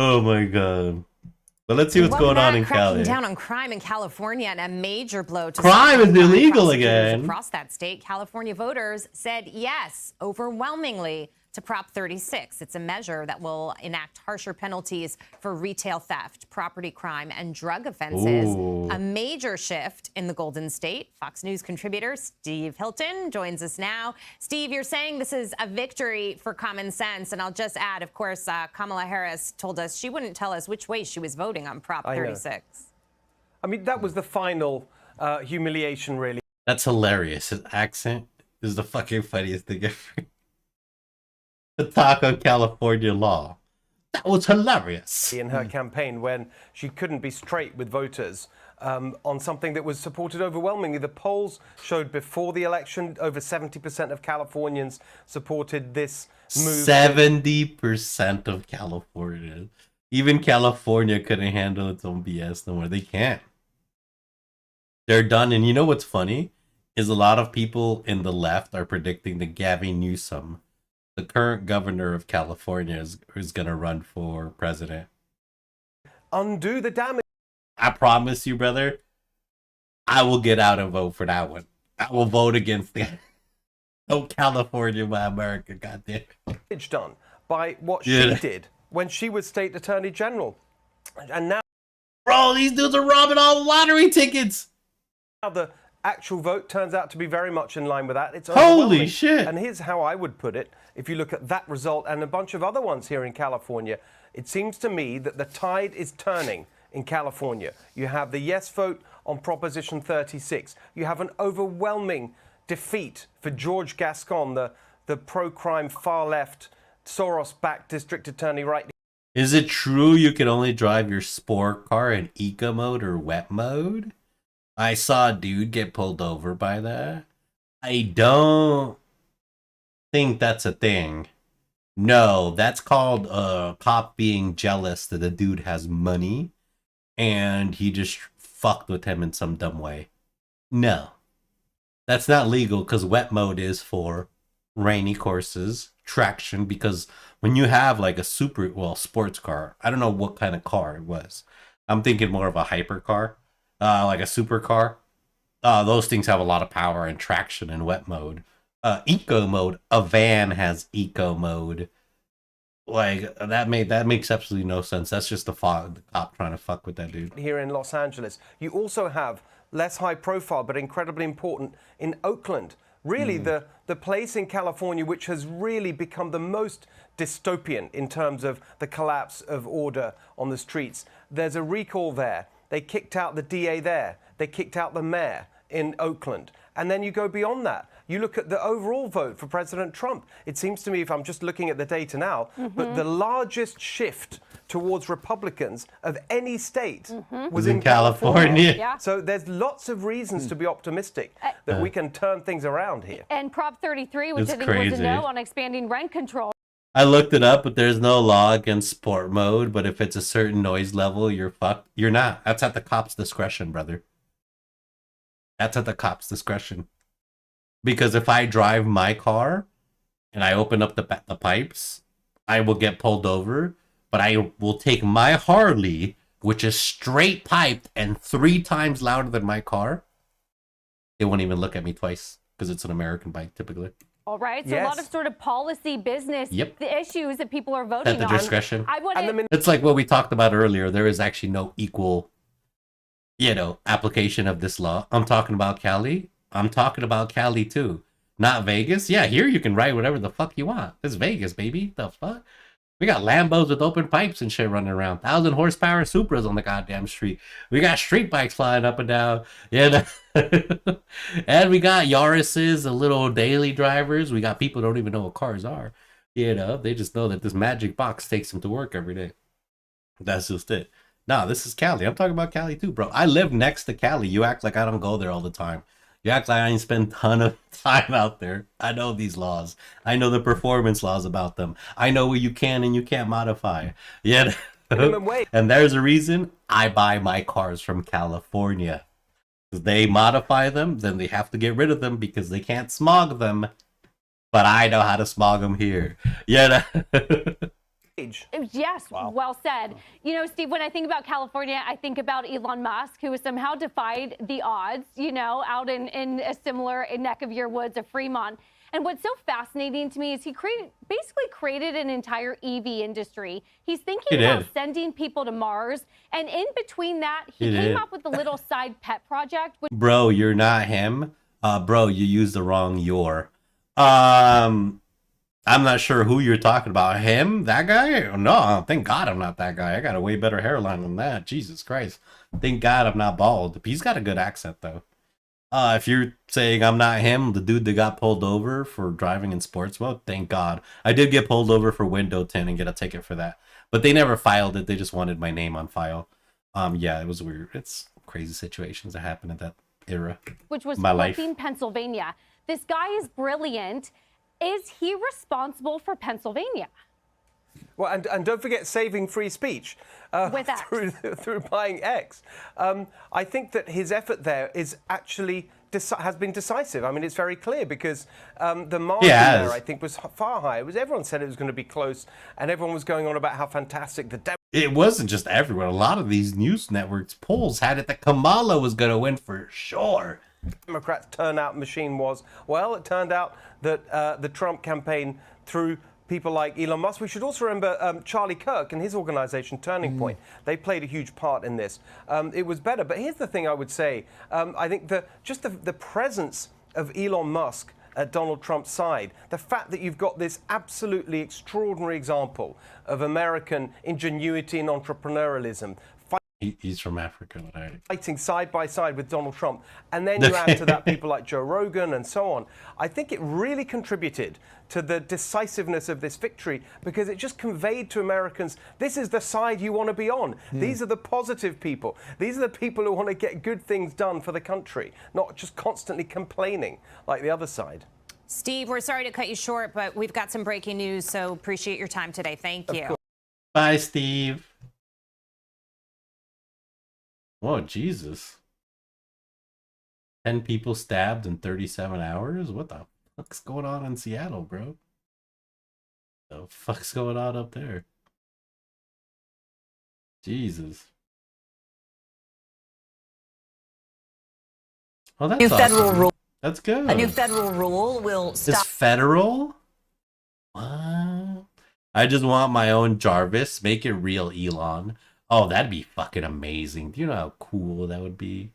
Oh my god. But let's see what's Welcome going on back. in Cracking Cali. down on crime in California and a major blow to Crime is illegal prosecutors again. across that state. California voters said yes overwhelmingly to Prop 36. It's a measure that will enact harsher penalties for retail theft, property crime, and drug offenses. Ooh. A major shift in the Golden State. Fox News contributor Steve Hilton joins us now. Steve, you're saying this is a victory for common sense. And I'll just add, of course, Kamala Harris told us she wouldn't tell us which way she was voting on Prop 36. I mean, that was the final humiliation, really. That's hilarious. His accent is the fucking funniest thing ever. The talk on California law. That was hilarious. In her campaign, when she couldn't be straight with voters on something that was supported overwhelmingly. The polls showed before the election over 70% of Californians supported this move. 70% of California. Even California couldn't handle its own BS no more. They can't. They're done. And you know what's funny? Is a lot of people in the left are predicting that Gavin Newsom, the current governor of California, is going to run for president. Undo the damage. I promise you, brother, I will get out and vote for that one. I will vote against the no California, my America, goddamn. Done by what she did when she was state attorney general. And now, bro, these dudes are robbing all the lottery tickets. Now the actual vote turns out to be very much in line with that. It's holy shit. And here's how I would put it. If you look at that result and a bunch of other ones here in California, it seems to me that the tide is turning in California. You have the yes vote on Proposition 36. You have an overwhelming defeat for George Gascon, the pro-crime far-left, Soros-backed district attorney right now. Is it true you can only drive your sport car in eco mode or wet mode? I saw a dude get pulled over by that. I don't think that's a thing. No, that's called a cop being jealous that the dude has money and he just fucked with him in some dumb way. No, that's not legal because wet mode is for rainy courses, traction, because when you have like a sports car, I don't know what kind of car it was. I'm thinking more of a hyper car. Like a supercar, those things have a lot of power and traction in wet mode. Eco mode, a van has eco mode. Like that makes absolutely no sense. That's just the cop trying to fuck with that dude. Here in Los Angeles, you also have less high profile but incredibly important in Oakland. Really, the place in California which has really become the most dystopian in terms of the collapse of order on the streets. There's a recall there. They kicked out the DA there. They kicked out the mayor in Oakland. And then you go beyond that. You look at the overall vote for President Trump. It seems to me, if I'm just looking at the data now, but the largest shift towards Republicans of any state was in California. Yeah. So there's lots of reasons to be optimistic that we can turn things around here. And Prop 33, which It's I think was crazy. a no on expanding rent control. I looked it up, but there's no law against sport mode. But if it's a certain noise level, you're fucked. You're not. That's at the cop's discretion, brother. That's at the cop's discretion. Because if I drive my car and I open up the pipes, I will get pulled over. But I will take my Harley, which is straight piped and 3 times louder than my car. They won't even look at me twice because it's an American bike, typically. All right, so a lot of sort of policy business the issues that people are voting At the on. discretion. I want It's like what we talked about earlier. There is actually no equal, application of this law. I'm talking about Cali. I'm talking about Cali too. Not Vegas. Yeah, here you can ride whatever the fuck you want. It's Vegas, baby. The fuck? We got Lambos with open pipes and shit running around. 1,000 horsepower Supras on the goddamn street. We got street bikes flying up and down. Yeah. And we got Yaris's, the little daily drivers. We got people who don't even know what cars are. They just know that this magic box takes them to work every day. That's just it. No, this is Cali. I'm talking about Cali too, bro. I live next to Cali. You act like I don't go there all the time. You act like I ain't spend a ton of time out there. I know these laws. I know the performance laws about them. I know what you can and you can't modify. Yeah. And there's a reason I buy my cars from California. If they modify them, then they have to get rid of them because they can't smog them. But I know how to smog them here. Yeah. Yes, well said. You know, Steve, when I think about California, I think about Elon Musk, who has somehow defied the odds, you know, out in a similar neck of your woods of Fremont. And what's so fascinating to me is he basically created an entire EV industry. He's thinking about sending people to Mars. And in between that, he came up with a little side pet project. Bro, you're not him. Bro, you used the wrong "your." I'm not sure who you're talking about. Him? That guy? No, thank God I'm not that guy. I got a way better hairline than that. Jesus Christ. Thank God I'm not bald. He's got a good accent, though. If you're saying I'm not him, the dude that got pulled over for driving in sports mode, thank God. I did get pulled over for window tint and get a ticket for that. But they never filed it. They just wanted my name on file. Yeah, it was weird. It's crazy situations that happened at that era. Which was my life. Pennsylvania. This guy is brilliant. Is he responsible for Pennsylvania? Well, and don't forget saving free speech through buying X. I think that his effort there is actually has been decisive. I mean, it's very clear because the margin there, I think, was far higher. Everyone said it was going to be close, and everyone was going on about how fantastic the It wasn't just everyone. A lot of these news networks polls had it that Kamala was going to win for sure. Democrats' turnout machine was. Well, it turned out that the Trump campaign, through people like Elon Musk, we should also remember Charlie Kirk and his organization Turning Point. They played a huge part in this. It was better. But here's the thing I would say. I think just the presence of Elon Musk at Donald Trump's side, the fact that you've got this absolutely extraordinary example of American ingenuity and entrepreneurialism, he's from Africa, right? Fighting side by side with Donald Trump. And then you add to that people like Joe Rogan and so on. I think it really contributed to the decisiveness of this victory because it just conveyed to Americans, this is the side you want to be on. These are the positive people. These are the people who want to get good things done for the country, not just constantly complaining like the other side. Steve, we're sorry to cut you short, but we've got some breaking news, so appreciate your time today. Thank you. Bye, Steve. Whoa, Jesus. 10 people stabbed in 37 hours? What the fuck's going on in Seattle, bro? The fuck's going on up there? Jesus. Oh, that's new awesome. federal rule. That's good. A new federal rule will stop. It's federal? What? I just want my own Jarvis. Make it real, Elon. Oh, that'd be fucking amazing. Do you know how cool that would be?